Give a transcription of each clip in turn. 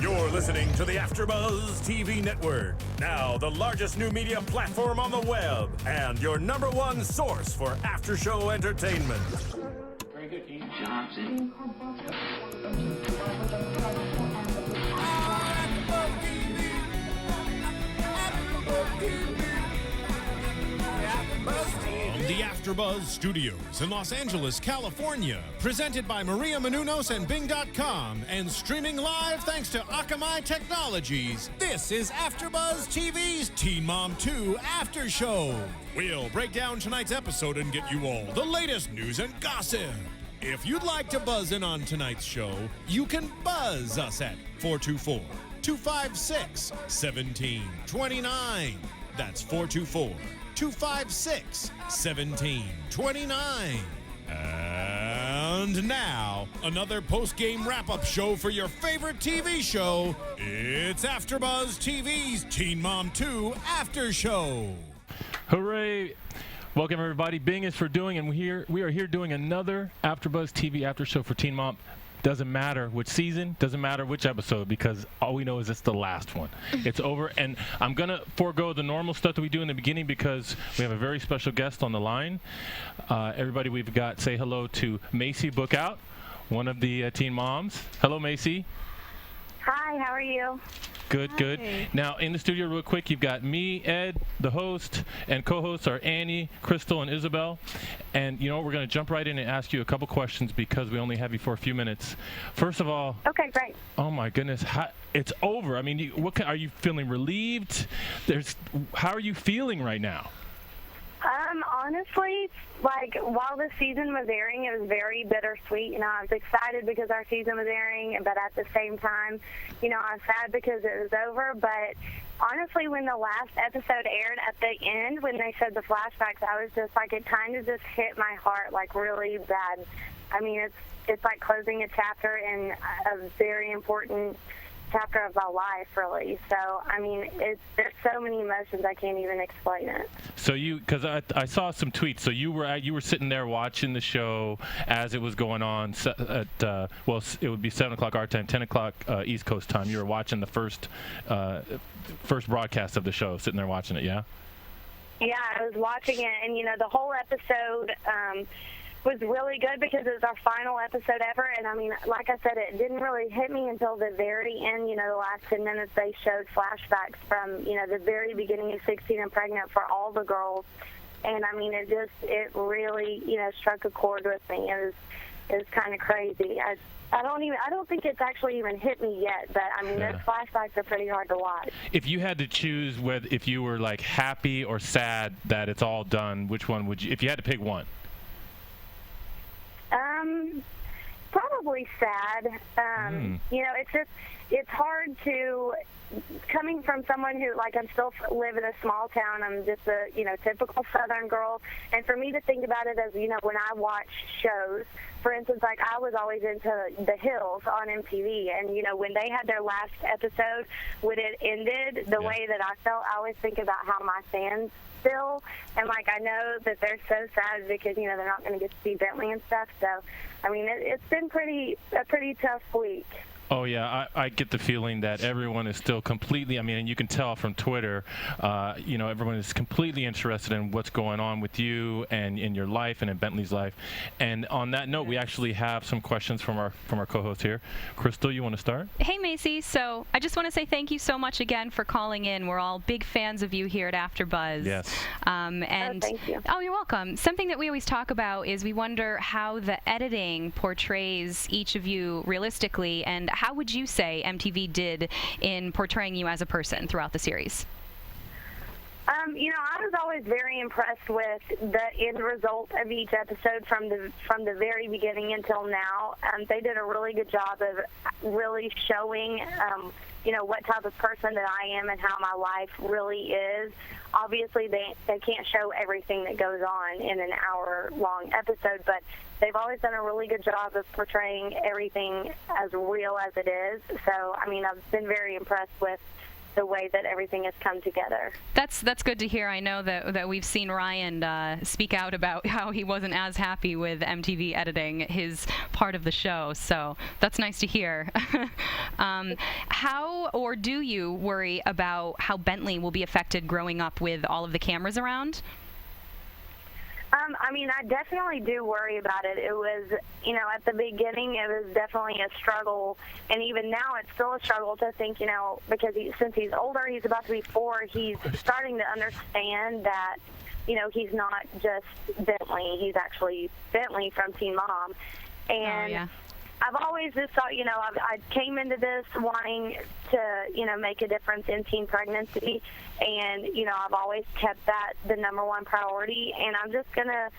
You're listening to the AFTERBUZZ TV Network, now the largest new media platform on the web, and your #1 source for after-show entertainment. Very good, Dean Johnson. From the AFTERBUZZ Studios in Los Angeles, California, presented by Maria Menounos and Bing.com, and streaming live thanks to Akamai Technologies, this is AFTERBUZZ TV's Teen Mom 2 After Show. We'll break down tonight's episode and get you all the latest news and gossip. If you'd like to buzz in on tonight's show, you can buzz us at 424-256-1729. That's 424-256-1729. And now, another post-game wrap-up show for your favorite TV show. It's AFTERBUZZ TV's Teen Mom 2 After Show. Hooray! Welcome everybody. Bing is for doing, and we are here doing another AFTERBUZZ TV After Show for Teen Mom. Doesn't matter which season, doesn't matter which episode, because all we know is it's the last one. It's over, and I'm going to forego the normal stuff that we do in the beginning because we have a very special guest on the line. Everybody, we've got, say hello to Maci Bookout, one of the teen moms. Hello, Maci. Hi, how are you? Good, good. Now, in the studio real quick, you've got me, Ed, the host, and co-hosts are Annie, Crystal, and Isabel. And, you know, we're going to jump right in and ask you a couple questions because we only have you for a few minutes. First of all... Okay, great. Oh, my goodness. It's over. I mean, are you feeling relieved? How are you feeling right now? Honestly, like, while the season was airing, it was very bittersweet. You know, I was excited because our season was airing, but at the same time, you know, I was sad because it was over. But honestly, when the last episode aired at the end, when they showed the flashbacks, I was just like, it kind of just hit my heart, like, really bad. I mean, it's like closing a chapter in a very important chapter of my life, really. So, I mean, there's so many emotions I can't even explain it. So because I saw some tweets. So you were sitting there watching the show as it was going on at well, it would be 7 o'clock our time, 10 o'clock East Coast time. You were watching the first broadcast of the show, sitting there watching it, yeah? Yeah, I was watching it, and you know, the whole episode was really good because it was our final episode ever. And I mean, like I said, it didn't really hit me until the very end. You know, the last 10 minutes they showed flashbacks from, you know, the very beginning of 16 and Pregnant for all the girls. And I mean, it really, you know, struck a chord with me. It was kind of crazy. I don't think it's actually even hit me yet, but I mean, those flashbacks are pretty hard to watch. If you had to choose if you were like happy or sad that it's all done, which one would you, if you had to pick one? Probably sad. You know, it's hard to, coming from someone who, like, I'm still live in a small town. I'm just a, you know, typical Southern girl. And for me to think about it as, you know, when I watch shows, for instance, like, I was always into The Hills on MTV. And, you know, when they had their last episode, when it ended, the way that I felt, I always think about how my fans feel. And, like, I know that they're so sad because, you know, they're not going to get to see Bentley and stuff. So, I mean, it's been a pretty tough week. Oh, yeah, I get the feeling that everyone is still completely, I mean, and you can tell from Twitter, you know, everyone is completely interested in what's going on with you and in your life and in Bentley's life. And on that note, we actually have some questions from our co-host here. Crystal, you want to start? Hey, Maci. So I just want to say thank you so much again for calling in. We're all big fans of you here at AFTERBUZZ. Yes. And thank you. Oh, you're welcome. Something that we always talk about is we wonder how the editing portrays each of you realistically, and how would you say MTV did in portraying you as a person throughout the series? You know, I was always very impressed with the end result of each episode from the very beginning until now. They did a really good job of really showing, you know, what type of person that I am and how my life really is. Obviously, they can't show everything that goes on in an hour-long episode, but they've always done a really good job of portraying everything as real as it is. So, I mean, I've been very impressed with the way that everything has come together. That's good to hear. I know that we've seen Ryan speak out about how he wasn't as happy with MTV editing his part of the show, so that's nice to hear. How or do you worry about how Bentley will be affected growing up with all of the cameras around? I mean, I definitely do worry about it. It was, at the beginning, it was definitely a struggle, and even now it's still a struggle to think, because since he's older, he's about to be 4, he's starting to understand that, he's not just Bentley, he's actually Bentley from Teen Mom. And I've always just thought, I came into this wanting to, make a difference in teen pregnancy, and, I've always kept that the #1 priority, and I'm just going to,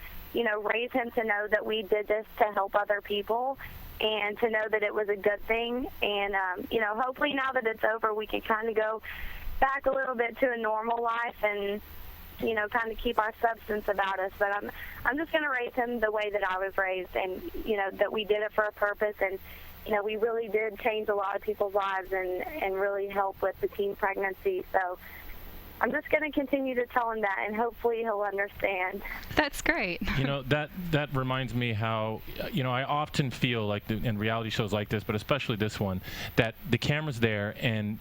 raise him to know that we did this to help other people and to know that it was a good thing. And, hopefully now that it's over, we can kind of go back a little bit to a normal life and, kind of keep our substance about us. But I'm just going to raise him the way that I was raised, and, that we did it for a purpose, and, we really did change a lot of people's lives and really help with the teen pregnancy. So I'm just going to continue to tell him that, and hopefully he'll understand. That's great. That reminds me how, I often feel like in reality shows like this, but especially this one, that the camera's there, and,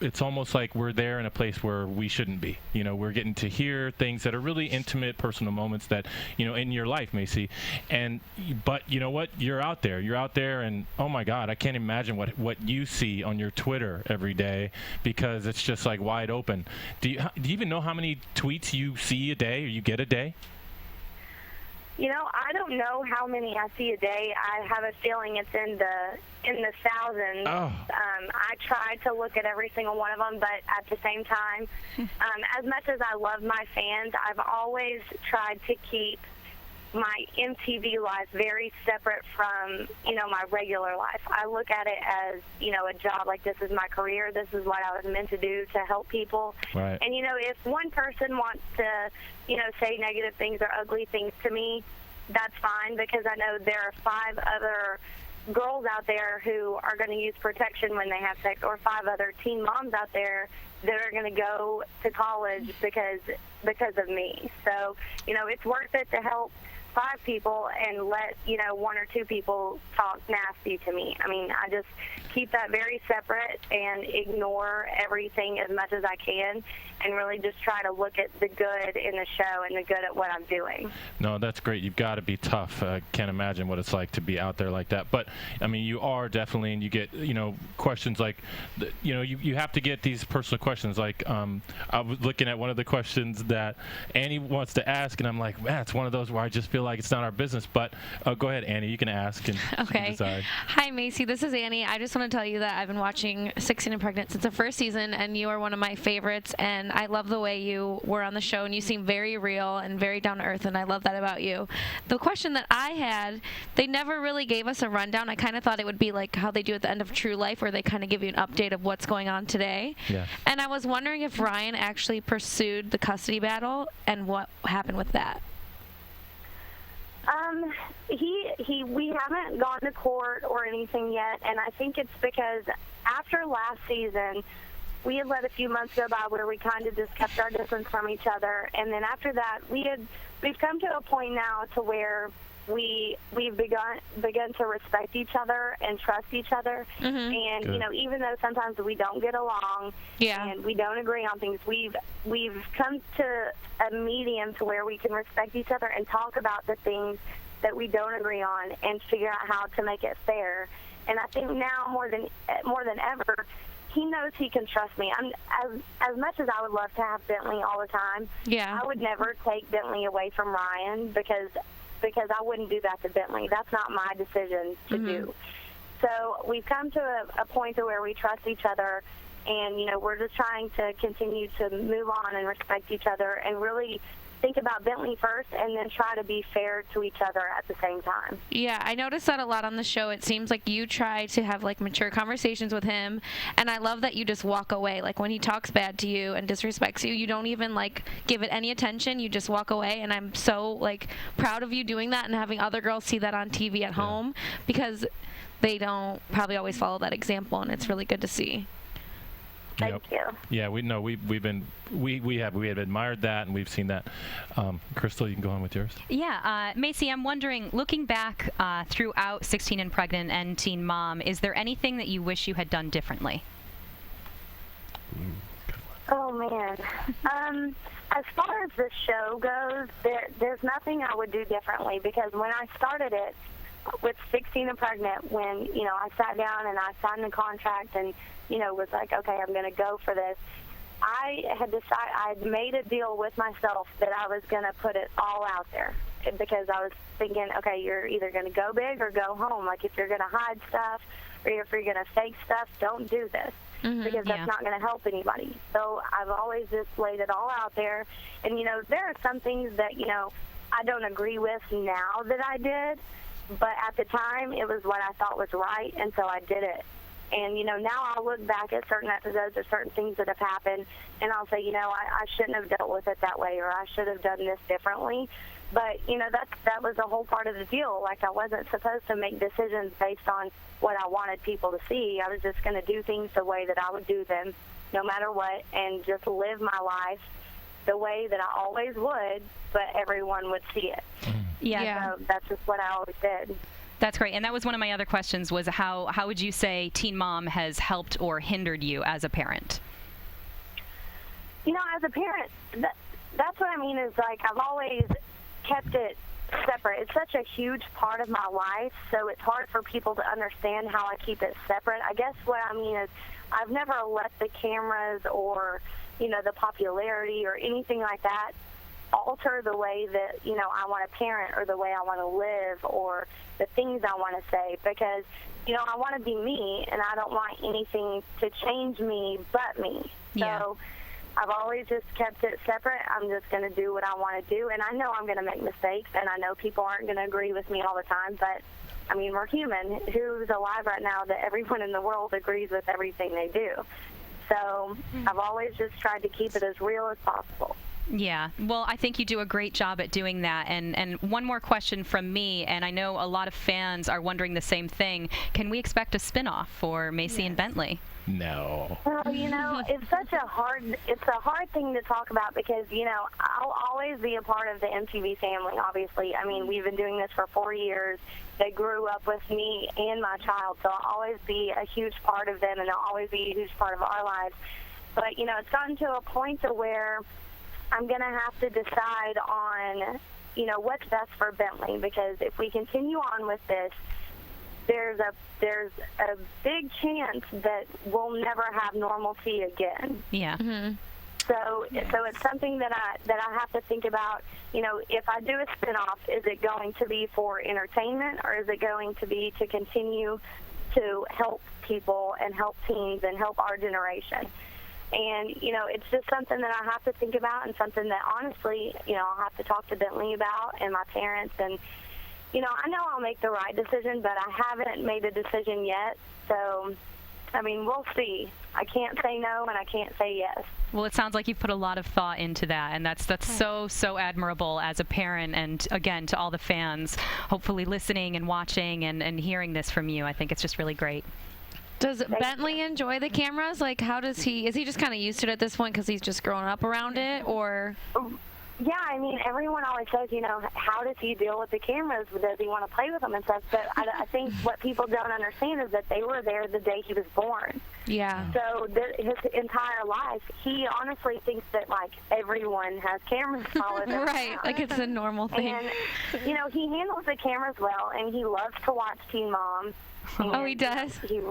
it's almost like we're there in a place where we shouldn't be. We're getting to hear things that are really intimate, personal moments that, in your life, Maci. But you know what? You're out there, and oh my God, I can't imagine what you see on your Twitter every day, because it's just like wide open. Do you even know how many tweets you see a day or you get a day? I don't know how many I see a day. I have a feeling it's in the thousands. Oh. I try to look at every single one of them, but at the same time, as much as I love my fans, I've always tried to keep my MTV life very separate from, my regular life. I look at it as, a job. Like, this is my career. This is what I was meant to do, to help people. Right. And, if one person wants to, say negative things or ugly things to me, that's fine, because I know there are 5 other girls out there who are going to use protection when they have sex, or 5 other teen moms out there that are going to go to college because of me. So, it's worth it to help 5 people and let 1 or 2 people talk nasty to me. I mean, I just keep that very separate and ignore everything as much as I can, and really just try to look at the good in the show and the good at what I'm doing. No, that's great. You've got to be tough. I can't imagine what it's like to be out there like that. But, I mean, you are definitely, and you get, questions like, you have to get these personal questions. Like, I was looking at one of the questions that Annie wants to ask, and I'm like, man, it's one of those where I just feel like it's not our business. But go ahead, Annie. You can ask. And okay. Decide. Hi, Maci. This is Annie. I just want to tell you that I've been watching 16 and Pregnant since the first season, and you are one of my favorites. And I love the way you were on the show, and you seem very real and very down to earth, and I love that about you. The question that I had, they never really gave us a rundown. I kind of thought it would be like how they do at the end of True Life, where they kind of give you an update of what's going on today. Yeah. And I was wondering if Ryan actually pursued the custody battle and what happened with that. We haven't gone to court or anything yet, and I think it's because after last season, we had let a few months go by where we kind of just kept our distance from each other, and then after that, we've come to a point now to where we've begun to respect each other and trust each other. Mm-hmm. And Good. even though sometimes we don't get along, and we don't agree on things, we've come to a medium to where we can respect each other and talk about the things that we don't agree on and figure out how to make it fair. And I think now more than ever, he knows he can trust me. As much as I would love to have Bentley all the time, I would never take Bentley away from Ryan because I wouldn't do that to Bentley. That's not my decision to do. So we've come to a point to where we trust each other, and we're just trying to continue to move on and respect each other and really think about Bentley first and then try to be fair to each other at the same time. Yeah, I noticed that a lot on the show. It seems like you try to have mature conversations with him, and I love that you just walk away. Like when he talks bad to you and disrespects you, you don't even give it any attention. You just walk away, and I'm so proud of you doing that and having other girls see that on TV at home, because they don't probably always follow that example, and it's really good to see. Thank you. Yeah, we know we have admired that, and we've seen that. Crystal, you can go on with yours. Yeah, Maci, I'm wondering, looking back throughout 16 and Pregnant and Teen Mom, is there anything that you wish you had done differently? Oh, man. As far as the show goes, there's nothing I would do differently, because when I started it with 16 and Pregnant, when, I sat down and I signed the contract and, was like, okay, I'm going to go for this, I had made a deal with myself that I was going to put it all out there, because I was thinking, okay, you're either going to go big or go home. Like, if you're going to hide stuff or if you're going to fake stuff, don't do this. Because that's not going to help anybody. So I've always just laid it all out there. And, there are some things that, I don't agree with now that I did. But at the time, it was what I thought was right, and so I did it. And, now I'll look back at certain episodes or certain things that have happened, and I'll say, I shouldn't have dealt with it that way, or I should have done this differently. But, that was a whole part of the deal. Like, I wasn't supposed to make decisions based on what I wanted people to see. I was just going to do things the way that I would do them, no matter what, and just live my life the way that I always would, but everyone would see it. Yeah. So that's just what I always did. That's great. And that was one of my other questions, was how would you say Teen Mom has helped or hindered you as a parent? As a parent, that's what I mean is, like, I've always kept it separate. It's such a huge part of my life, so it's hard for people to understand how I keep it separate. I guess what I mean is I've never let the cameras or, the popularity or anything like that alter the way that, I want to parent or the way I want to live or the things I want to say, because, I want to be me, and I don't want anything to change me but me. Yeah. So I've always just kept it separate. I'm just going to do what I want to do, and I know I'm going to make mistakes, and I know people aren't going to agree with me all the time, but, I mean, we're human. Who's alive right now that everyone in the world agrees with everything they do? So I've always just tried to keep it as real as possible. Yeah, well, I think you do a great job at doing that. And one more question from me, and I know a lot of fans are wondering the same thing. Can we expect a spinoff for Maci and Bentley? No. Well, it's such a hard thing to talk about, because, I'll always be a part of the MTV family, obviously. I mean, we've been doing this for 4 years. They grew up with me and my child, so I'll always be a huge part of them, and they'll always be a huge part of our lives. But, it's gotten to a point to where I'm going to have to decide on, what's best for Bentley, because if we continue on with this, there's a big chance that we'll never have normalcy again. Yeah. Mm-hmm. So it's something that I have to think about. If I do a spinoff, is it going to be for entertainment, or is it going to be to continue to help people and help teens and help our generation? And, it's just something that I have to think about, and something that, honestly, I'll have to talk to Bentley about and my parents. And, I know I'll make the right decision, but I haven't made a decision yet. So, I mean, we'll see. I can't say no, and I can't say yes. Well, it sounds like you've put a lot of thought into that, and that's so admirable as a parent. And, again, to all the fans, hopefully listening and watching and hearing this from you, I think it's just really great. Does Bentley enjoy the cameras? Like, how does he? Is he just kind of used to it at this point because he's just grown up around it, or? Yeah, I mean, everyone always says, how does he deal with the cameras? Does he want to play with them and stuff? But I think what people don't understand is that they were there the day he was born. Yeah. So his entire life, he honestly thinks that, like, everyone has cameras following them. Right, like it's a normal thing. And, he handles the cameras well, and he loves to watch Teen Mom. Oh, he does? He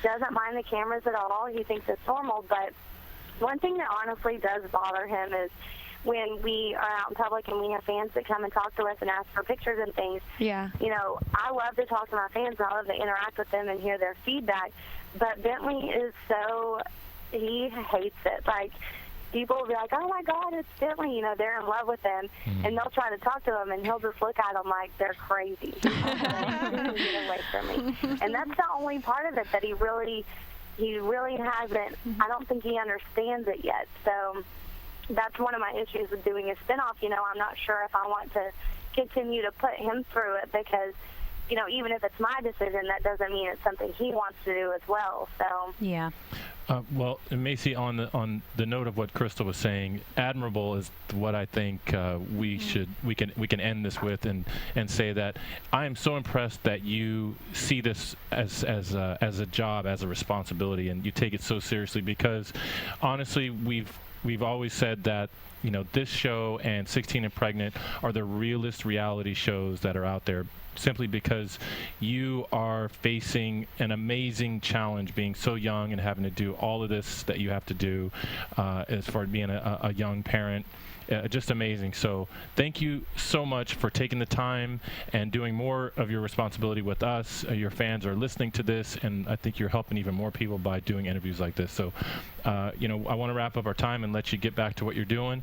doesn't mind the cameras at all. He thinks it's normal. But one thing that honestly does bother him is when we are out in public and we have fans that come and talk to us and ask for pictures and things. Yeah. I love to talk to my fans, and I love to interact with them and hear their feedback. But Bentley is he hates it. Like, people will be like, oh, my God, it's Bentley. They're in love with him. And they'll try to talk to him, and he'll just look at them like they're crazy. Get away from me. And that's the only part of it that he really hasn't. I don't think he understands it yet. So that's one of my issues with doing a spinoff. I'm not sure if I want to continue to put him through it, because even if it's my decision, that doesn't mean it's something he wants to do as well. So Yeah. Well, Maci, on the note of what Crystal was saying, admirable is what I think we can end this with, and say that I am so impressed that you see this as a job, as a responsibility, and you take it so seriously, because honestly, we've always said that this show and 16 and Pregnant are the realest reality shows that are out there, simply because you are facing an amazing challenge being so young and having to do all of this that you have to do as far as being a young parent. Just amazing. So thank you so much for taking the time and doing more of your responsibility with us. Your fans are listening to this, and I think you're helping even more people by doing interviews like this. So I want to wrap up our time and let you get back to what you're doing,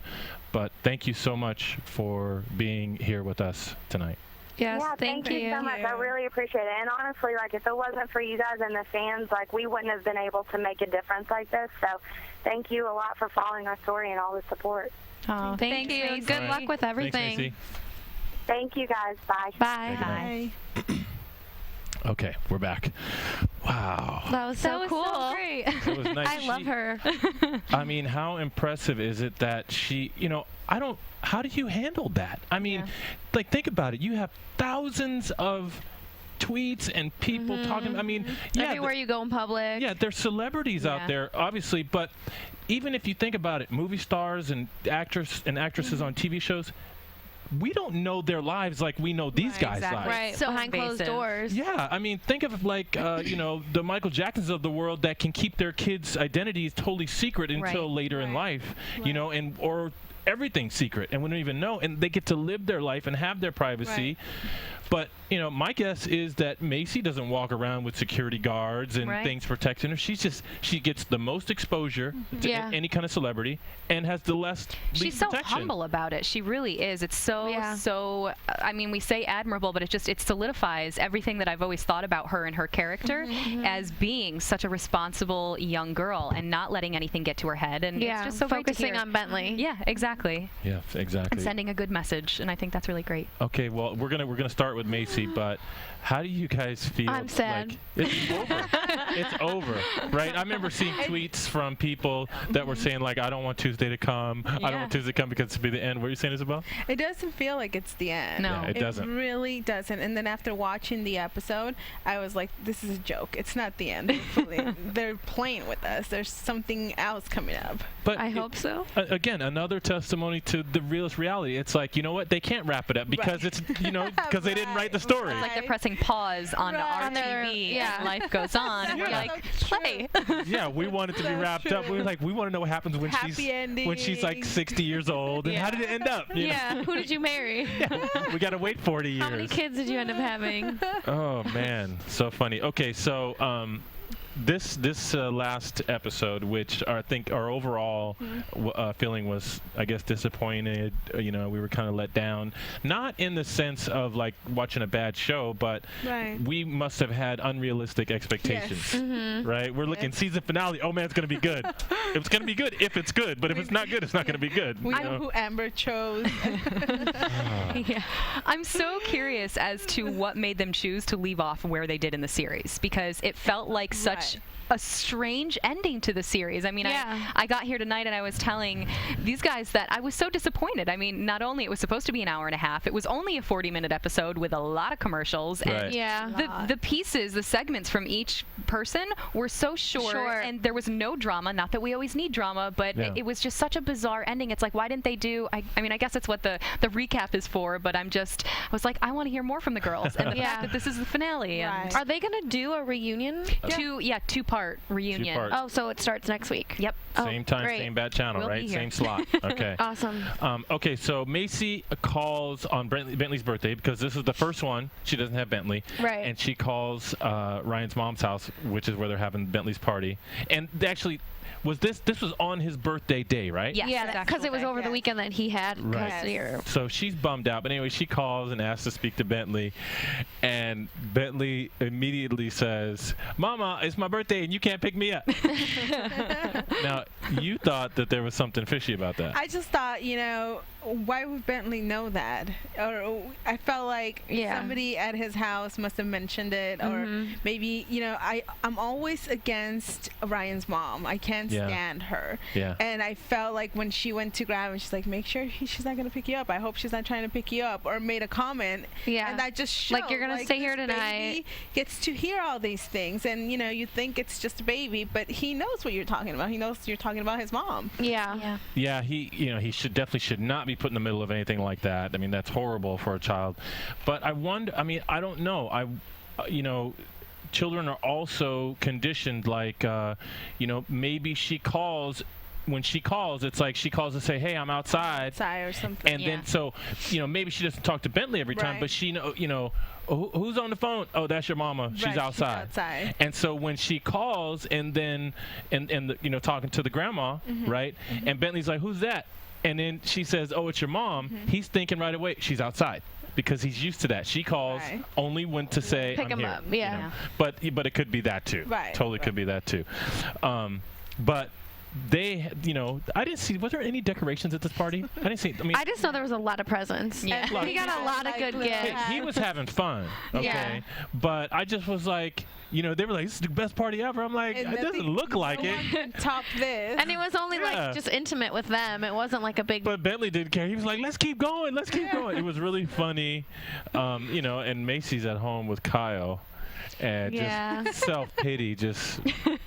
but thank you so much for being here with us tonight. Yes, yeah, thank you so much. I really appreciate it. And honestly, if it wasn't for you guys and the fans, we wouldn't have been able to make a difference like this. So thank you a lot for following our story and all the support. Oh, thank you. Maci. Good luck with everything. Thanks, Thank you, guys. Bye. Bye. Bye. Okay, we're back. Wow. That was so cool. So great. It was nice. I love her. I mean, how impressive is it that she, how do you handle that? I mean, think about it. You have thousands of tweets and people talking. I mean, everywhere you go in public. Yeah, there's celebrities out there, obviously, but even if you think about it, movie stars and actresses on TV shows, we don't know their lives like we know these guys' lives. Right, so behind closed doors. Yeah, I mean, think of the Michael Jacksons of the world that can keep their kids' identities totally secret until later in life, or everything secret, and we don't even know, and they get to live their life and have their privacy. But my guess is that Maci doesn't walk around with security guards and things protecting her. She gets the most exposure to any kind of celebrity, and has the less She's so humble about it. She really is. It's so. I mean, we say admirable, but it solidifies everything that I've always thought about her and her character as being such a responsible young girl and not letting anything get to her head. And it's just so great to hear. Focusing on Bentley. Yeah, exactly. Yeah, exactly. And sending a good message, and I think that's really great. Okay, well, we're gonna start with Maci, but how do you guys feel? I'm sad. It's over. It's over, right? I remember seeing tweets from people that were saying I don't want Tuesday to come. I don't want Tuesday to come because it'll be the end. What are you saying, Isabel? It doesn't feel like it's the end. No, it doesn't. It really doesn't. And then after watching the episode, I was like, this is a joke. It's not the end. They're playing with us. There's something else coming up. But I hope so. Again, another testimony to the realist reality. It's you know what? They can't wrap it up because it's because they didn't write the story. It's like they're pressing pause on our TV and life goes on. And we're like, play. Yeah, we want it to be wrapped up. We're we want to know what happens when she's 60 years old, and how did it end up? Who did you marry? We got to wait 40 years. How many kids did you end up having? Oh man, so funny. Okay, so this last episode, which I think our overall feeling was, I guess, disappointed. We were kind of let down, not in the sense of watching a bad show, but we must have had unrealistic expectations, right? We're looking season finale. Oh man, it's gonna be good. It's gonna be good if it's good, but if it's not good, it's not gonna be good. We know who Amber chose. I'm so curious as to what made them choose to leave off where they did in the series, because it felt like such a strange ending to the series. I mean, I got here tonight and I was telling these guys that I was so disappointed. I mean, not only it was supposed to be an hour and a half, it was only a 40-minute episode with a lot of commercials, and the pieces, the segments from each person were so short, and there was no drama. Not that we always need drama, but it was just such a bizarre ending. It's why didn't they do? I mean, I guess it's what the recap is for, but I was like, I want to hear more from the girls, and the fact that this is the finale. And are they gonna do a reunion? Two-part reunion. Oh, so it starts next week. Yep. Same time, same bad channel, right? Same slot. Okay. Awesome. Okay, so Maci calls on Bentley's birthday, because this is the first one. She doesn't have Bentley. Right. And she calls Ryan's mom's house, which is where they're having Bentley's party. And actually, this was on his birthday day, right? Yes, yeah, because it was over the weekend that he had custody. So she's bummed out. But anyway, she calls and asks to speak to Bentley. And Bentley immediately says, Mama, it's my birthday and you can't pick me up. Now, you thought that there was something fishy about that. I just thought, why would Bentley know that? Or I felt like somebody at his house must have mentioned it, or maybe, I'm always against Ryan's mom. I can't stand her. Yeah. And I felt like when she went to grab him, she's like, make sure she's not going to pick you up. I hope she's not trying to pick you up, or made a comment. Yeah. And that just showed, like, you're going to stay here tonight. Baby gets to hear all these things, and, you think it's just a baby, but he knows what you're talking about. He knows you're talking about his mom. Yeah. Yeah, he definitely should not be put in the middle of anything like that. I mean, that's horrible for a child. But I wonder, I don't know. Children are also conditioned, like, maybe she calls. When she calls, it's like she calls to say, hey, I'm outside. Or something. And then, so, maybe she doesn't talk to Bentley every time, but she who's on the phone? Oh, that's your mama. She's outside. And so when she calls and then, talking to the grandma, right? And Bentley's like, who's that? And then she says, oh, it's your mom. He's thinking right away, she's outside. Because he's used to that. She calls only when to say, pick I'm him here. up. Yeah. But it could be that too. Right. Totally could be that too. But they, I didn't see. Was there any decorations at this party? I didn't see. I just know there was a lot of presents. Yeah. He got a lot of good gifts. He was having fun. Okay. Yeah. But I just was like, they were like, this is the best party ever. I'm like, it doesn't look like it. Top this. And it was only like just intimate with them. It wasn't like a big. But Bentley didn't care. He was like, let's keep going. Let's keep going. It was really funny. And Maci's at home with Kyle. And just self-pity,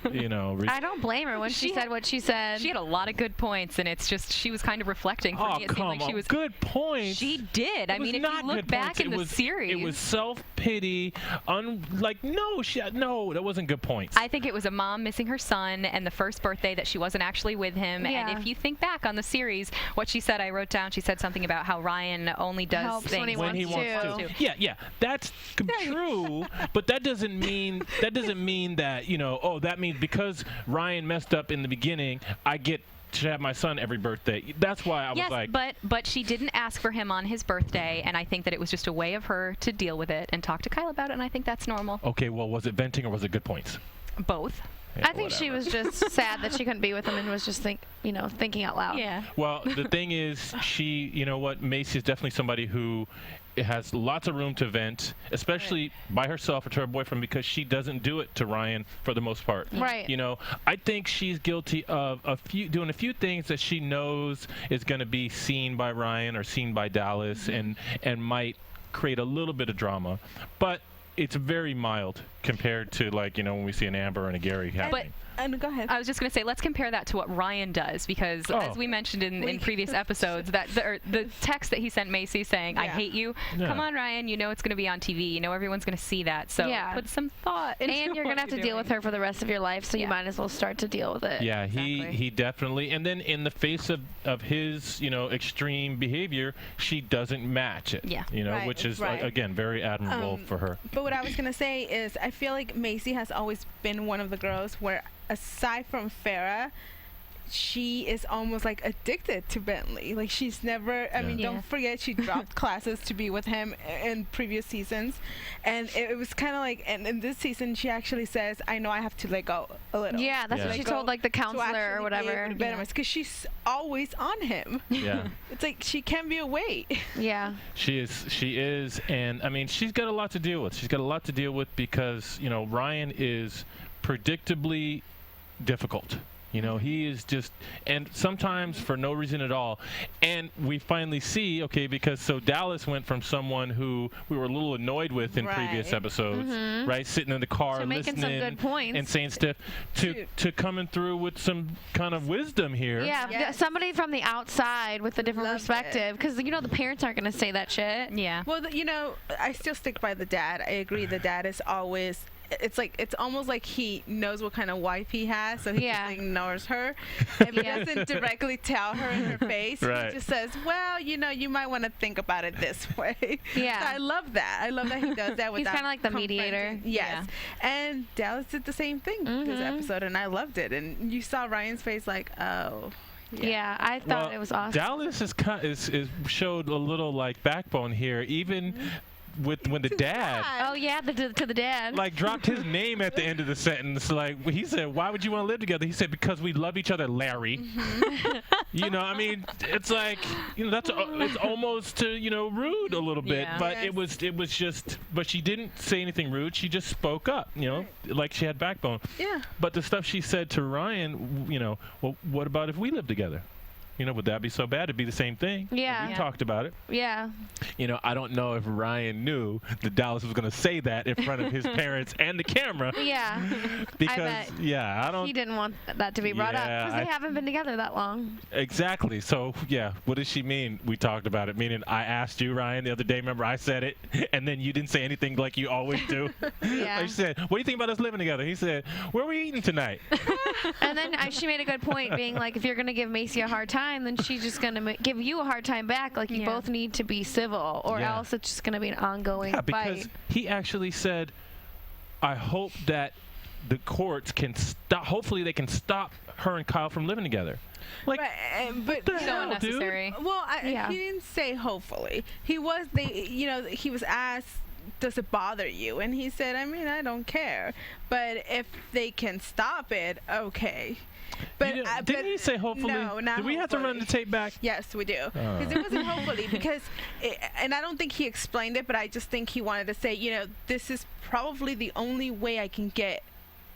I don't blame her when she said what she said. She had a lot of good points, and it's just she was kind of reflecting for me. It seemed like she was good points. She did. I mean, if you look back in the series, it was self-pity. No, that wasn't good points. I think it was a mom missing her son and the first birthday that she wasn't actually with him. Yeah. And if you think back on the series, what she said, I wrote down. She said something about how Ryan only does helps things when he wants to. Yeah, that's true. But that doesn't mean that that means because Ryan messed up in the beginning, I get to have my son every birthday. That's why I was like. But she didn't ask for him on his birthday, and I think that it was just a way of her to deal with it and talk to Kyle about it, and I think that's normal. Okay, well, was it venting or was it good points? Both. Yeah, I think she was just sad that she couldn't be with him and was just thinking out loud. Yeah. Well, the thing is, Maci is definitely somebody who has lots of room to vent, especially by herself or to her boyfriend, because she doesn't do it to Ryan for the most part. Right. I think she's guilty of doing a few things that she knows is going to be seen by Ryan or seen by Dallas, and might create a little bit of drama, but it's very mild compared to when we see an Amber and a Gary happening. Go ahead. I was just going to say, let's compare that to what Ryan does, because as we mentioned in previous episodes, that the text that he sent Maci saying, I hate you. Yeah. Come on, Ryan, it's going to be on TV. Everyone's going to see that. So put some thought into and you're going to have to deal with her for the rest of your life, so you might as well start to deal with it. Yeah, he definitely, and then in the face of his, extreme behavior, she doesn't match it. Yeah. Which is, again, very admirable for her. But what I was going to say is I feel like Maci has always been one of the girls where, aside from Farrah, she is almost like addicted to Bentley. Like, she's never, don't forget, she dropped classes to be with him in previous seasons. And it was kind of like, and in this season, she actually says, I know I have to let go a little. Yeah, that's what she told the counselor or whatever. Because she's always on him. Yeah. It's like she can't be away. Yeah. She is. And, she's got a lot to deal with. She's got a lot to deal with because, Ryan is predictably difficult. He is just, and sometimes for no reason at all. And we finally see, because Dallas went from someone who we were a little annoyed with in previous episodes, right, sitting in the car listening some good points and saying stuff, to coming through with some kind of wisdom here. Yeah, somebody from the outside with a different perspective, because the parents aren't going to say that shit. Yeah. Well, I still stick by the dad. I agree. The dad is always. It's almost like he knows what kind of wife he has, so he just ignores her. And he doesn't directly tell her in her face. Right. He just says, well, you might want to think about it this way. Yeah. So I love that. I love that he does that. He's kind of like the mediator. Yes. Yeah. And Dallas did the same thing this episode, and I loved it. And you saw Ryan's face like, oh. Yeah, I thought it was awesome. Dallas is showed a little backbone here, even when the dad. Oh yeah, to the dad. Like dropped his name at the end of the sentence. Like he said, "Why would you want to live together?" He said, "Because we love each other, Larry." You know, I mean, it's like, you know, it's almost rude a little bit, but it was just. But she didn't say anything rude. She just spoke up. You know, like she had backbone. Yeah. But the stuff she said to Ryan, well, what about if we live together? You know, would that be so bad? It'd be the same thing. Yeah. We talked about it. Yeah. You know, I don't know if Ryan knew that Dallas was going to say that in front of his parents and the camera. Yeah. Because, I don't. He didn't want that to be brought up because they haven't been together that long. Exactly. So, what does she mean? We talked about it. Meaning, I asked you, Ryan, the other day. Remember, I said it, and then you didn't say anything like you always do. Yeah. Like she said, "What do you think about us living together?" He said, "Where are we eating tonight?" And then she made a good point, being like, if you're going to give Maci a hard time, then she's just going to give you a hard time back. Like, you both need to be civil, or else it's just going to be an ongoing fight. Because he actually said, I hope that the courts can stop, hopefully they can stop her and Kyle from living together. Like, but the so hell, unnecessary. dude? Well, he didn't say hopefully. He was he was asked, does it bother you? And he said, I mean, I don't care, but if they can stop it, okay. But didn't he say hopefully? No, not Did we have to run the tape back? Yes, we do. Because it wasn't hopefully, because and I don't think he explained it, but I just think he wanted to say, this is probably the only way I can get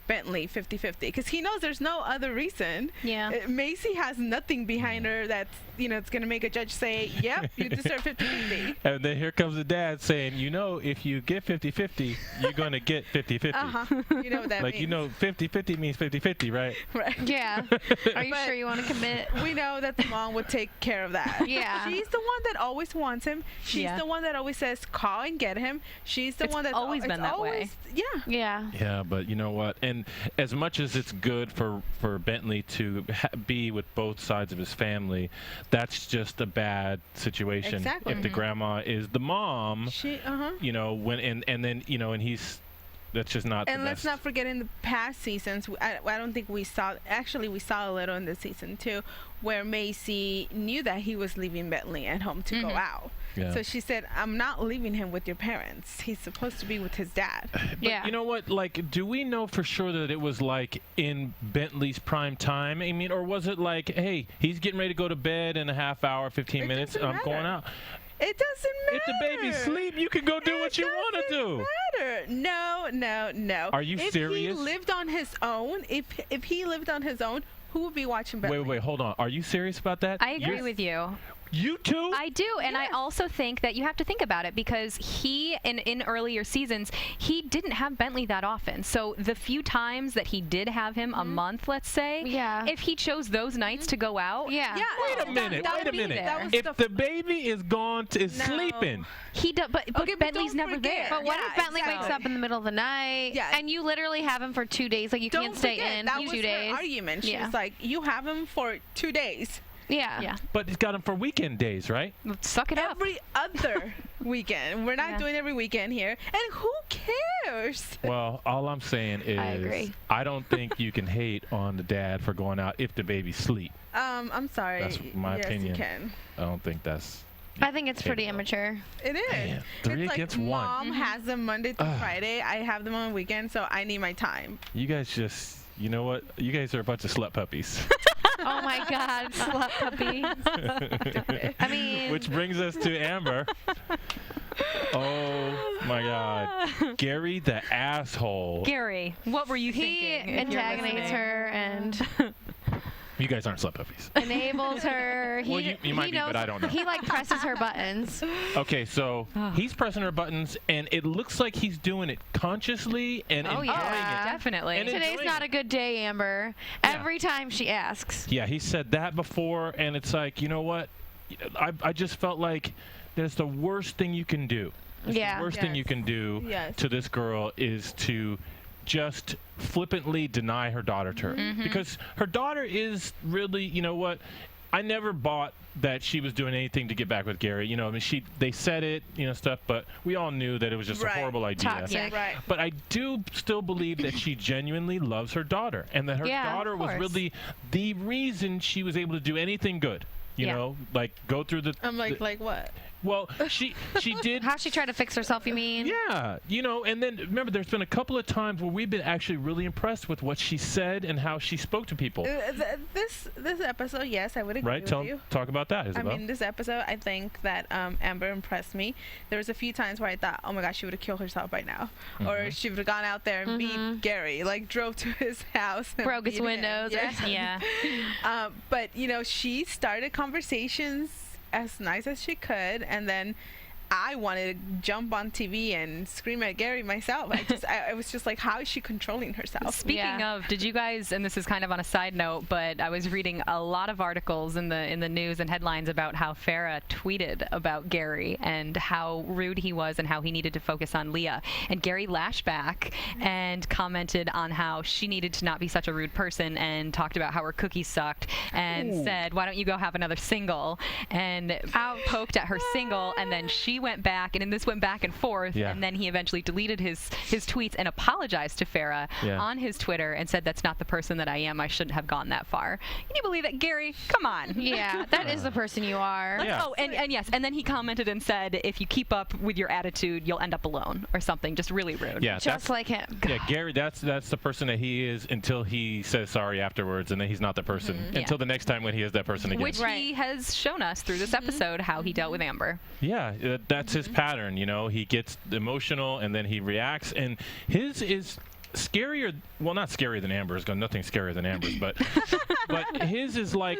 Bentley 50-50, because he knows there's no other reason. Yeah. Maci has nothing behind her that's it's going to make a judge say, yep, you deserve 50-50. And then here comes the dad saying, if you get 50-50, you're going to get 50-50. You know what that means. 50-50 means 50-50, right? Right. Yeah. Are you sure you want to commit? We know that the mom would take care of that. Yeah. She's the one that always wants him. She's the one that always says, call and get him. She's the one that's always been that way. Yeah. Yeah. Yeah, but you know what? And as much as it's good for Bentley to be with both sides of his family, that's just a bad situation. Exactly. If the grandma is the mom, She, when and he's, that's just not and the let's best. not forget, in the past seasons, I don't think we saw, actually we saw a little in this season too, where Maci knew that he was leaving Bentley at home to go out. Yeah. So she said, I'm not leaving him with your parents. He's supposed to be with his dad. But you know what? Like, do we know for sure that it was like in Bentley's prime time? I mean, or was it like, hey, he's getting ready to go to bed in a half hour, 15 minutes, and I'm going out? It doesn't matter. If the baby's asleep, you can go do what you want to do. Matter. No. Are you serious? If he lived on his own, if he lived on his own, who would be watching Bentley? Wait, hold on. Are you serious about that? I agree with you. You too? I do, and I also think that you have to think about it, because he, in earlier seasons, he didn't have Bentley that often. So the few times that he did have him, a month, let's say, if he chose those nights to go out, Wait a minute. If the baby is gone, is sleeping. He does, but Bentley's never there. But what if Bentley wakes up in the middle of the night and you literally have him for 2 days? Like, you can't stay in that 2 was days. Her argument. She was like, you have him for 2 days. Yeah. But he's got him for weekend days, right? Suck it up. Every other weekend. We're not doing every weekend here. And who cares? Well, all I'm saying is I agree. I don't think you can hate on the dad for going out if the baby's asleep. I'm sorry. That's my opinion. You can. I don't think that's... I think it's pretty immature. It is. Damn, 3 it's against like 1. Mom has them Monday through Friday. I have them on the weekend, so I need my time. You guys just... You know what? You guys are a bunch of slut puppies. Oh my God, slut puppy. I mean, which brings us to Amber. Oh my God, Gary the asshole. Gary, what were you he thinking? antagonizates her and You guys aren't slut puppies. enables her. Well, you might be, but I don't know. He like presses her buttons. Okay, so he's pressing her buttons, and it looks like he's doing it consciously and enjoying it. Definitely. And Today's not a good day, Amber. Every time she asks. Yeah, he said that before, and it's like, you know what? I just felt like that's the worst thing you can do. The worst thing you can do to this girl is to just flippantly deny her daughter to her. Because her daughter is really, you know what? I never bought that she was doing anything to get back with Gary. You know, I mean, they said it, you know, stuff, but we all knew that it was just a horrible idea. Toxic. Right. But I do still believe that she genuinely loves her daughter, and that her daughter was really the reason she was able to do anything good. You know, like go through the... I'm like what? Well, she did. How she tried to fix herself, you mean? Yeah, and then remember, there's been a couple of times where we've been actually really impressed with what she said and how she spoke to people. This episode, yes, I would agree with you. Talk about that, Isabel. I mean, this episode, I think that Amber impressed me. There was a few times where I thought, oh my gosh, she would have killed herself by now, or she would have gone out there and beat Gary, like drove to his house, and broke his windows. Yeah. But she started conversations as nice as she could, and then I wanted to jump on TV and scream at Gary myself. I was just like, how is she controlling herself? Speaking of, did you guys, and this is kind of on a side note, but I was reading a lot of articles in the news and headlines about how Farrah tweeted about Gary and how rude he was and how he needed to focus on Leah. And Gary lashed back and commented on how she needed to not be such a rude person and talked about how her cookies sucked and said, why don't you go have another single? And poked at her single, and then she went back, and then this went back and forth, and then he eventually deleted his tweets and apologized to Farrah on his Twitter and said, that's not the person that I am. I shouldn't have gone that far. Can you believe it, Gary? Come on. Yeah, that is the person you are. Oh, and yes, and then he commented and said, if you keep up with your attitude, you'll end up alone or something. Just really rude. Yeah, just like him. Yeah, Gary, that's the person that he is until he says sorry afterwards, and then he's not the person until the next time when he is that person again. Which he has shown us through this episode how he dealt with Amber. Yeah, that's his pattern. He gets emotional and then he reacts, and his is scarier. Well, not scarier than Amber's. Nothing scarier than Amber's, but his is like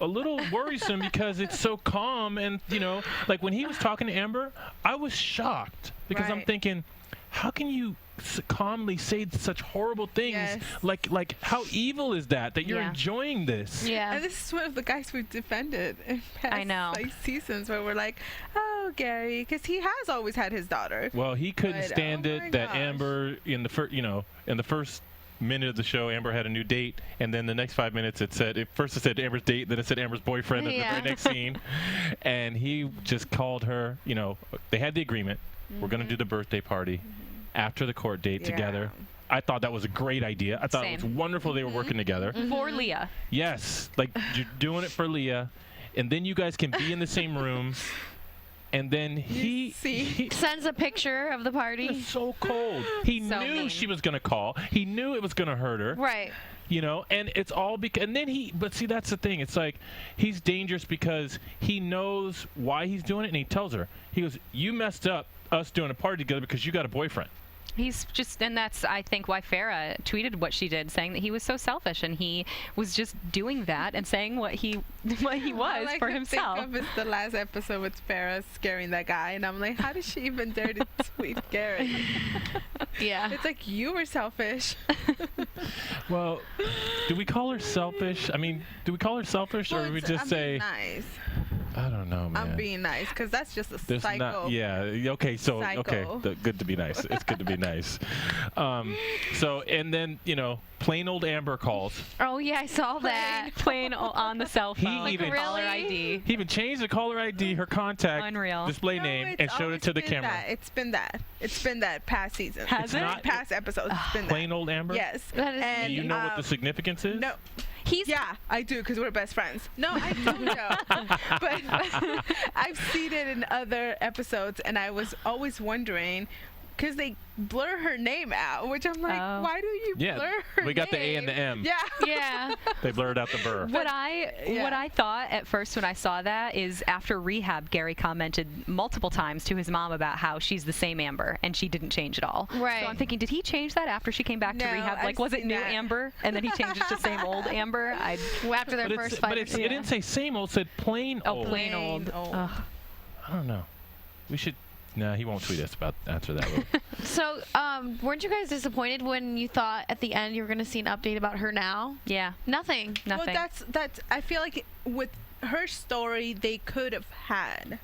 a little worrisome because it's so calm, and like when he was talking to Amber, I was shocked because I'm thinking, how can you calmly say such horrible things? Yes. Like how evil is that you're enjoying this? Yeah. And this is one of the guys we've defended in past seasons, where we're like, oh, Gary, because he has always had his daughter. Well, he couldn't stand it that Amber in the first minute of the show, Amber had a new date, and then the next 5 minutes it said Amber's date, then it said Amber's boyfriend in the very next scene, and he just called her. They had the agreement. We're going to do the birthday party after the court date together. I thought that was a great idea. I thought it was wonderful they were working together. For Leah. Yes, like you're doing it for Leah, and then you guys can be in the same room. And then he sends a picture of the party. It was so cold. He knew she was going to call. He knew it was going to hurt her. Right. And it's all because, and then but see, that's the thing. It's like, he's dangerous because he knows why he's doing it, and he tells her. He goes, you messed up us doing a party together because you got a boyfriend. He's just, and that's, I think, why Farrah tweeted what she did, saying that he was so selfish, and he was just doing that and saying what he was for himself. Think of it's the last episode with Farrah scaring that guy, and I'm like, how did she even dare to tweet Gary? Yeah. It's like, you were selfish. Well, do we call her selfish? I mean, do we call her selfish, or do we just say nice? I don't know, man. I'm being nice because that's just a cycle. Okay. So good to be nice. It's good to be nice. So, and then plain old Amber calls. Oh yeah, I saw that. Plain on the cell phone. He even caller ID. He even changed the caller ID, her contact, display name, and showed it to the camera. It's been that past season. Has it? Not past episodes. It's been plain old Amber. Yes. That is. And do you know what the significance is? No. Yeah, I do, because we're best friends. No, I don't know. But I've seen it in other episodes, and I was always wondering, because they blur her name out, which I'm like, why do you blur her we got name? the A and the M. Yeah. They blurred out the burr. What I thought at first when I saw that is, after rehab, Gary commented multiple times to his mom about how she's the same Amber and she didn't change at all. Right. So I'm thinking, did he change that after she came back to rehab? Like, was it new Amber and then he changed it to same old Amber? After their first fight. But it didn't say same old. It said plain old. Oh, plain old. I don't know. We should. No, he won't tweet us about after that. So, weren't you guys disappointed when you thought at the end you were going to see an update about her now? Yeah. Nothing. Well, that's. I feel like with her story, they could have had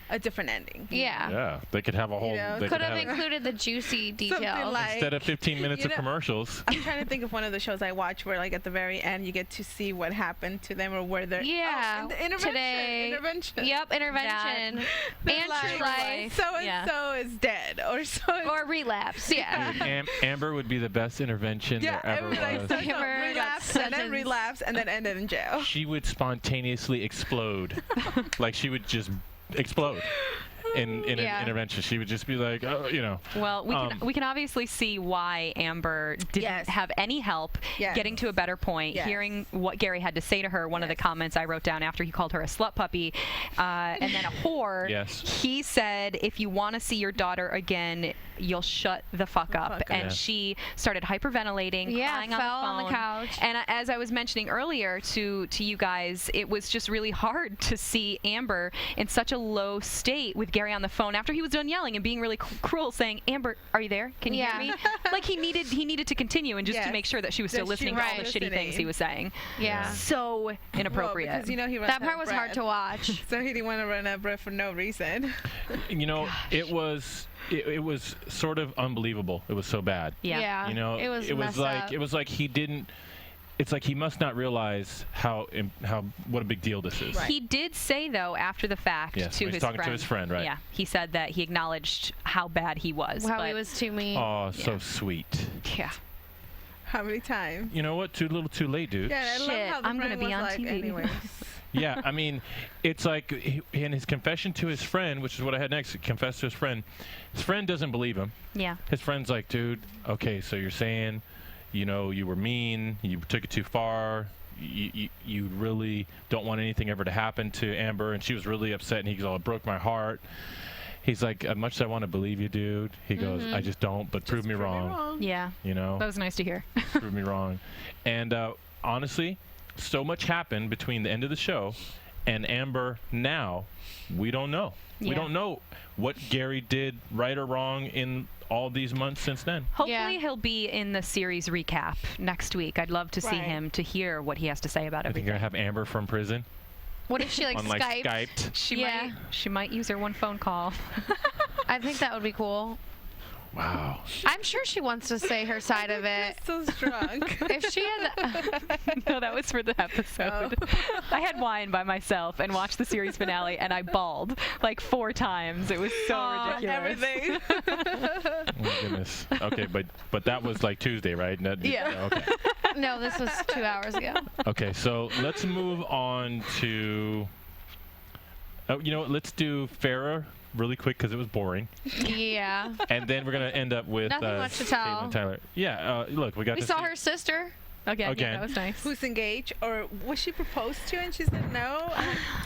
a different ending. Yeah. Yeah, they could have a whole. They could have included the juicy details. Like, instead of 15 minutes of commercials. I'm trying to think of one of the shows I watch where, like, at the very end, you get to see what happened to them or where they're. Yeah. Intervention. Yep, intervention. And life. So and so is dead, or relapse. Yeah. Amber would be the best intervention there ever was. Relapse and then relapse and then ended in jail. She would spontaneously explode, like she would just explode in an intervention. She would just be like, oh, you know. Well, we can obviously see why Amber didn't have any help getting to a better point. Hearing what Gary had to say to her, one of the comments I wrote down after he called her a slut puppy and then a whore. He said, if you want to see your daughter again, you'll shut the fuck up. And she started hyperventilating, crying on the couch. And as I was mentioning earlier to you guys, it was just really hard to see Amber in such a low state with Gary on the phone after he was done yelling and being really cruel, saying, Amber, are you there? Can you hear me? Like he needed to continue and just to make sure that she was still listening to all the shitty things he was saying. So inappropriate. Well, because, you know, he that part was hard to watch. So he didn't want to run out of breath for no reason. You know, it was sort of unbelievable. It was so bad. Yeah. You know, it was like he didn't. It's like he must not realize what a big deal this is. He did say though after the fact to his friend. He's talking to his friend, right? Yeah. He said that he acknowledged how bad he was. How he was too mean. Oh, so sweet. Yeah. How many times? You know what? Too little, too late, dude. Yeah, I love how the I'm gonna be on like, TV. Anyways. Yeah, I mean, it's like in his confession to his friend, which is what I had next. Confess to his friend. His friend doesn't believe him. Yeah. His friend's like, dude, okay, so you're saying, you know, you were mean, you took it too far, you really don't want anything ever to happen to Amber, and she was really upset, and he goes, oh, it broke my heart. He's like, as much as I want to believe you, dude, he goes, I just don't, but prove me wrong. Yeah. You know? That was nice to hear. Prove me wrong. And honestly, so much happened between the end of the show and Amber now, we don't know. We don't know what Gary did right or wrong in all these months since then. Hopefully he'll be in the series recap next week. I'd love to see him, to hear what he has to say about everything. I think you're going to have Amber from prison. What if she on, Skyped? She might use her one phone call. I think that would be cool. Wow. I'm sure she wants to say her side of it. So strong. If she had... No, that was for the episode. I had wine by myself and watched the series finale, and I bawled like 4 times. It was so ridiculous. Everything. Oh, my goodness. Okay, but that was like Tuesday, right? Yeah. Okay. No, this was 2 hours ago. Okay, so let's move on to... Oh, you know what? Let's do Farrah really quick because it was boring. Yeah. And then we're going to end up with nothing much to tell. Catelynn and Tyler. Yeah, look, we saw her sister. Again. Yeah, that was nice. Who's engaged, or was she proposed to and she said no?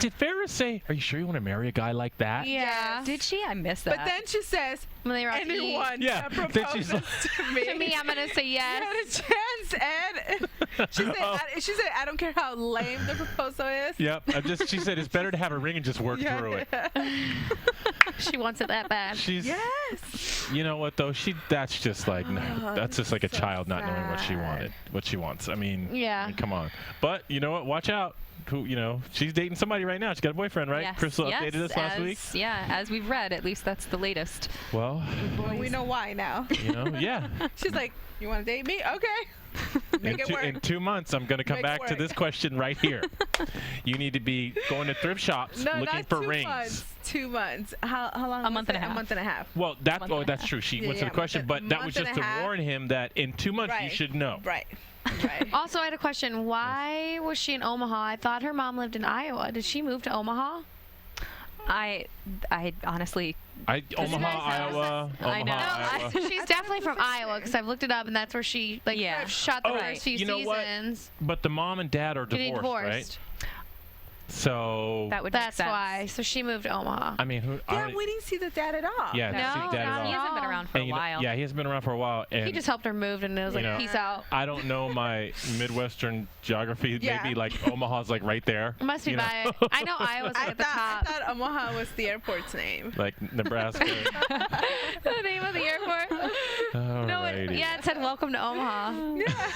Did Farrah say, are you sure you want to marry a guy like that? Yeah. Did she? I missed that. But then she says, when they were out anyone that proposes to me, I'm going to say yes. You had a chance, Ed. She said, I don't care how lame the proposal is. Yep. She said it's better to have a ring and just work through it. She wants it that bad. Yes. You know what though? That's just like that's just like a child not knowing what she wants. I mean, come on. But you know what? Watch out. You know, she's dating somebody right now. She's got a boyfriend, right? Yes. Crystal updated us last week. Yeah, as we've read, at least that's the latest. Well, we know why now. You know, yeah. She's like, you want to date me? Okay. In 2 months, I'm going to come back to this question right here. You need to be going to thrift shops looking for rings. 2 months. How long? A month and a half. A month and a half. Well, that's true. She went to the question, but that was just to warn him that in 2 months you should know. Right. Also, I had a question. Why was she in Omaha? I thought her mom lived in Iowa. Did she move to Omaha? I honestly... Omaha, Iowa. I know. Iowa. She's definitely from Iowa because I've looked it up, and that's where she shot the first few seasons. But the mom and dad are divorced, right? So that would that's why. So she moved to Omaha. I mean, we didn't see the dad at all. Yeah, no, see the dad at all. He hasn't been around for a while. Yeah, he hasn't been around for a while. And he just helped her move, and it was like, peace out. I don't know my Midwestern geography. Maybe like Omaha's like right there. It must be by. I know Iowa's like at the top. I thought Omaha was the airport's name. Like Nebraska. The name of the airport. No, it said welcome to Omaha. Yeah.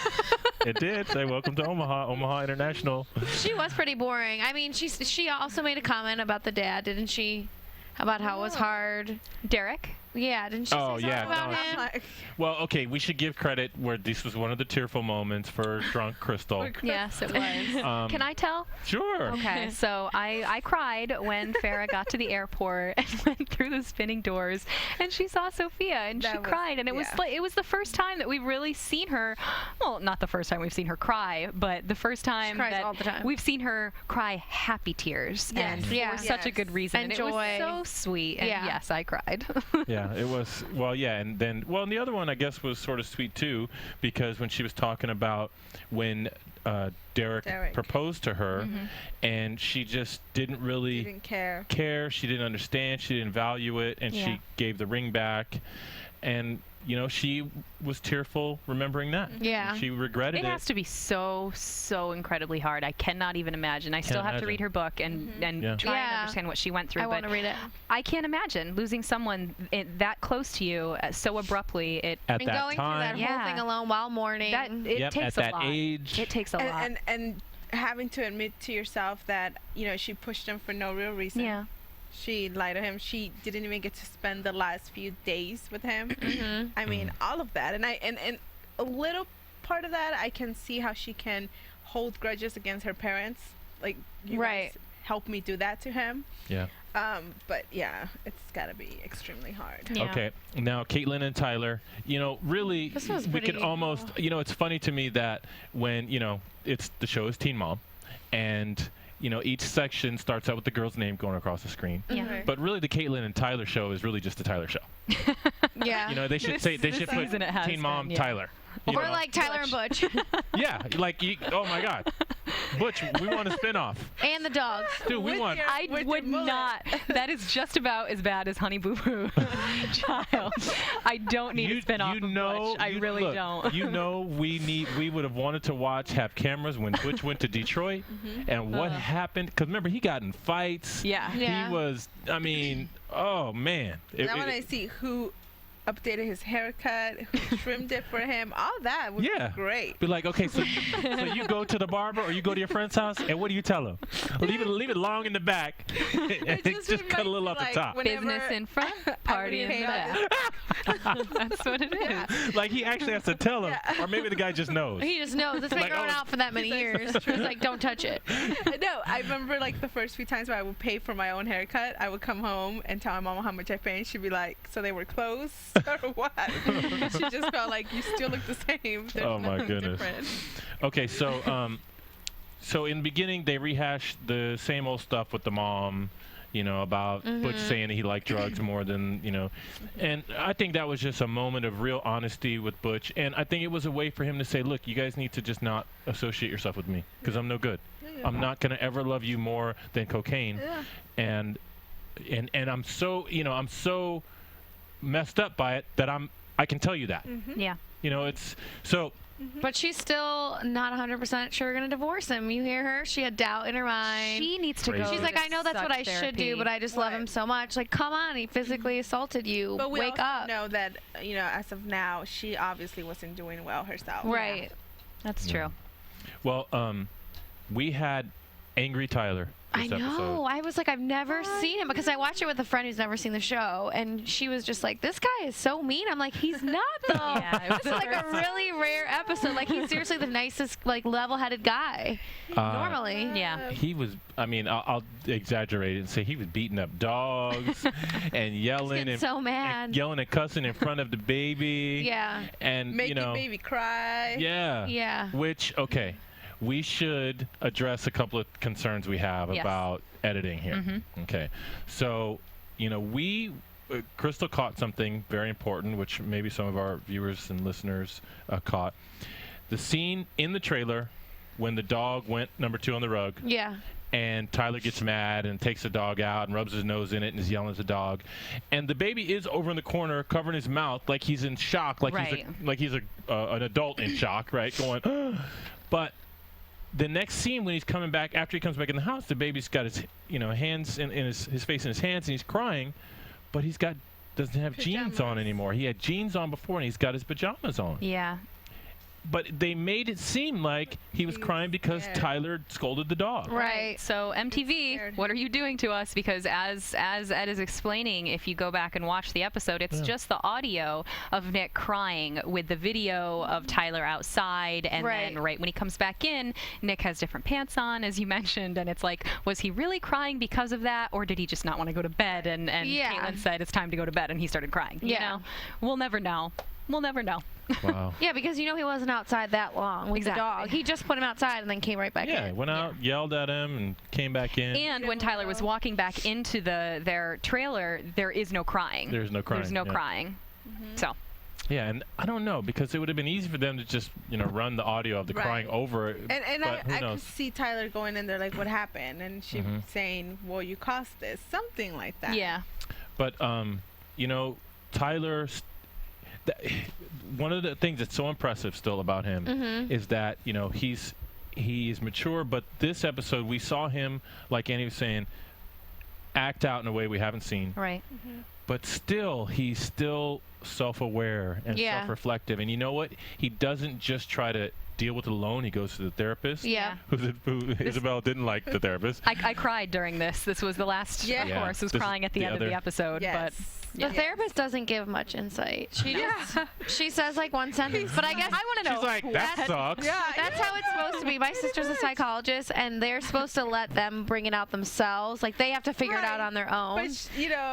It did say welcome to Omaha International. She was pretty boring. I mean, she also made a comment about the dad, didn't she? About how it was hard. Derek? Yeah, didn't she say something about no. him? Well, okay, we should give credit where this was one of the tearful moments for drunk Crystal. Yes, it was. Can I tell? Sure. Okay, so I cried when Farrah got to the airport and went through the spinning doors, and she saw Sophia, and she cried, and it was like it was the first time that we've really seen her. Well, not the first time we've seen her cry, but the first time that all the time. we've seen her cry happy tears, and for such a good reason. And it joy. was so sweet, and yes, I cried. Yeah, it was. Well, yeah, and then, well, and the other one I guess was sort of sweet too, because when she was talking about when Derek proposed to her, and she just didn't really care. She didn't understand. She didn't value it, and she gave the ring back, and you know, she was tearful remembering that. Yeah. She regretted it. It has to be so incredibly hard. I cannot even imagine. I still have to read her book and try and understand what she went through. I want to read it. I can't imagine losing someone that close to you so abruptly. At and that going time. through that whole thing alone while mourning. It takes a at that lot. age. It takes a lot. And having to admit to yourself that, you know, she pushed him for no real reason. Yeah. She lied to him. She didn't even get to spend the last few days with him. I mean, all of that. And and a little part of that, I can see how she can hold grudges against her parents. Like, you guys helped me do that to him. Yeah. But yeah, it's got to be extremely hard. Yeah. Okay. Now, Catelynn and Tyler, you know, really, we could almost, you know, it's funny to me that when, you know, the show is Teen Mom, and you know, each section starts out with the girl's name going across the screen. Yeah. But really, the Catelynn and Tyler show is really just the Tyler show. Yeah. You know, they should put Teen Mom Tyler. Or like Tyler and Butch. Yeah, like, oh my God. Butch, we want a spinoff. And the dogs. Dude, we want. I would not. That is just about as bad as Honey Boo Boo Child. I don't need a spinoff of Butch. I really don't. You know, we would have wanted to have cameras when Butch went to Detroit, and what happened? Because remember, he got in fights. Yeah. He was. I mean, oh man. I want to see who updated his haircut, who trimmed it for him. All that would be great. Be like, okay, so you go to the barber or you go to your friend's house, and what do you tell him? Leave it long in the back, and just cut a little off the top. Business in front, party in the back. That's what it is. Like, he actually has to tell him, or maybe the guy just knows. He just knows. It's been growing out for that many years. It's like, don't touch it. No, I remember like the first few times where I would pay for my own haircut, I would come home and tell my mom how much I paid. She'd be like, so they were close or what? She just felt like, you still look the same. There's oh my goodness. Different. Okay, so in the beginning they rehashed the same old stuff with the mom, you know, about Butch saying that he liked drugs more than, you know, and I think that was just a moment of real honesty with Butch, and I think it was a way for him to say, look, you guys need to just not associate yourself with me, because I'm no good. I'm not going to ever love you more than cocaine. And I'm so, you know, I'm so messed up by it that I can tell you that. Yeah. You know, it's so. But she's still not 100% sure going to divorce him. You hear her? She had doubt in her mind. She needs to go. She's like, I know that's what I should do, but I just love him so much. Like, come on, he physically assaulted you. But we wake up. know that, you know, as of now, she obviously wasn't doing well herself. Right. That's true. Well, we had Angry Tyler. I know. Episode. I was like, I've never seen him, because I watched it with a friend who's never seen the show, and she was just like, this guy is so mean. I'm like, he's not though. This is like a really rare episode. Like, he's seriously the nicest, like, level-headed guy. Normally. Yeah. He was. I mean, I'll exaggerate it and say he was beating up dogs and yelling and so mad, and yelling and cussing in front of the baby. Yeah. And making you know, baby cry. Yeah. Yeah. Which, okay. We should address a couple of concerns we have about editing here. Okay. So, you know, Crystal caught something very important, which maybe some of our viewers and listeners caught. The scene in the trailer when the dog went number 2 on the rug. Yeah. And Tyler gets mad and takes the dog out and rubs his nose in it and is yelling at the dog. And the baby is over in the corner covering his mouth like he's in shock, like he's an adult in shock, right? Going, but the next scene when he's coming back, after he comes back in the house, the baby's got his, you know, hands in his face in his hands, and he's crying, but doesn't have jeans on anymore. He had jeans on before, and he's got his pajamas on. Yeah. but they made it seem like he was crying because Tyler scolded the dog. Right. So MTV, what are you doing to us? Because as Ed is explaining, if you go back and watch the episode, it's just the audio of Nick crying with the video of Tyler outside, and then right when he comes back in, Nick has different pants on, as you mentioned, and it's like, was he really crying because of that, or did he just not want to go to bed? And Catelynn said it's time to go to bed, and he started crying. You know? We'll never know. We'll never know. Wow. Yeah, because he wasn't outside that long with the dog. He just put him outside and then came right back in. Yeah, went out, yelled at him, and came back in. And when Tyler was walking back into their trailer, there is no crying. There's no crying. There's no crying. So. Yeah, and I don't know, because it would have been easy for them to just, run the audio of the crying over it. And I could see Tyler going in there like, what happened? And she saying, well, you caused this. Something like that. Yeah. But, Tyler... one of the things that's so impressive still about him is that he's mature, but this episode we saw him, like Annie was saying, act out in a way we haven't seen. Right. But still, he's still self-aware and self-reflective, and you know what? He doesn't just try to deal with it alone. He goes to the therapist. Yeah. Who Isabel didn't like the therapist. I cried during this. This was the last, of course, was crying at the end of the episode. Yes. But the therapist doesn't give much insight. She says like one sentence, but I guess I want to know. She's like, that sucks. Yeah, that's how it's supposed to be. My sister's a psychologist, and they're supposed to let them bring it out themselves. Like, they have to figure it out on their own.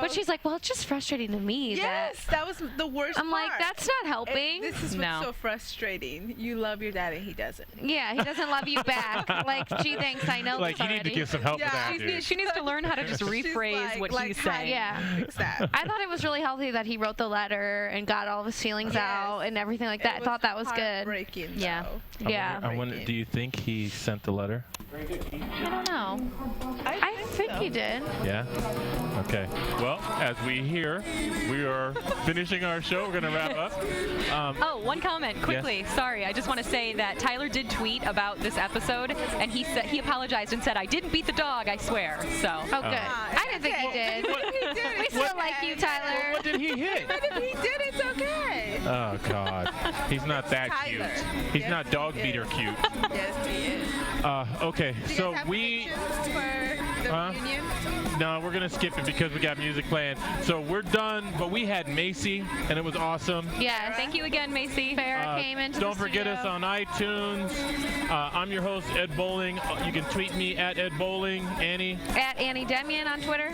But she's like, well, it's just frustrating to me. That was the worst I'm like, that's not helping. This is what's so frustrating. You love your dad, and he doesn't. Yeah, he doesn't love you back. Like, gee, thanks, I know like, this you need to give some help with that, dude. She needs to learn how to just rephrase what he's saying. Yeah. I thought it was really healthy that he wrote the letter and got all of his feelings out and everything like that. I thought that was good. Yeah. I wonder, do you think he sent the letter? I don't know. I think he did. Yeah? Okay. Well, as we hear, we are finishing our show. We're going to wrap up. One comment, quickly. Yes. Sorry, I just want to say that Tyler did tweet about this episode, and he said he apologized and said, I didn't beat the dog, I swear. So. Oh, good. I didn't think he did. We still like you, Tyler. What did he hit? But if he did, it's okay. Oh, God. He's not that cute. He's not dog beater cute. Yes, he is. Okay, so we... For the reunion? No, we're going to skip it because we got music playing. So we're done, but we had Maci, and it was awesome. Yeah, thank you again, Maci. Farrah came into Don't the forget studio. us on iTunes. I'm your host, Ed Bowling. You can tweet me at Ed Bowling. Annie? At Annie Demyan on Twitter.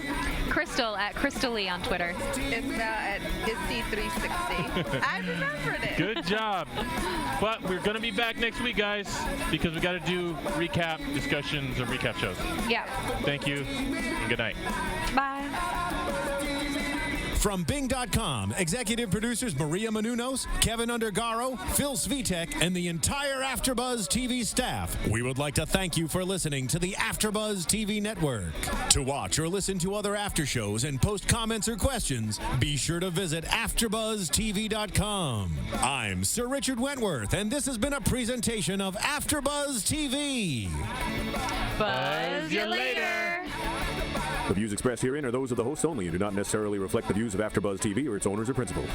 Crystal at Crystal Lee on Twitter. Isabel at Issy360. I remembered it. Good job. But we're going to be back next week, guys, because we got to do recap discussions or recap shows. Yeah. Thank you, and good night. Bye. From Bing.com, executive producers Maria Menounos, Kevin Undergaro, Phil Svitek, and the entire AfterBuzz TV staff, we would like to thank you for listening to the AfterBuzz TV network. To watch or listen to other after shows and post comments or questions, be sure to visit AfterBuzzTV.com. I'm Sir Richard Wentworth, and this has been a presentation of AfterBuzz TV. Buzz you later. The views expressed herein are those of the hosts only and do not necessarily reflect the views of AfterBuzz TV or its owners or principals.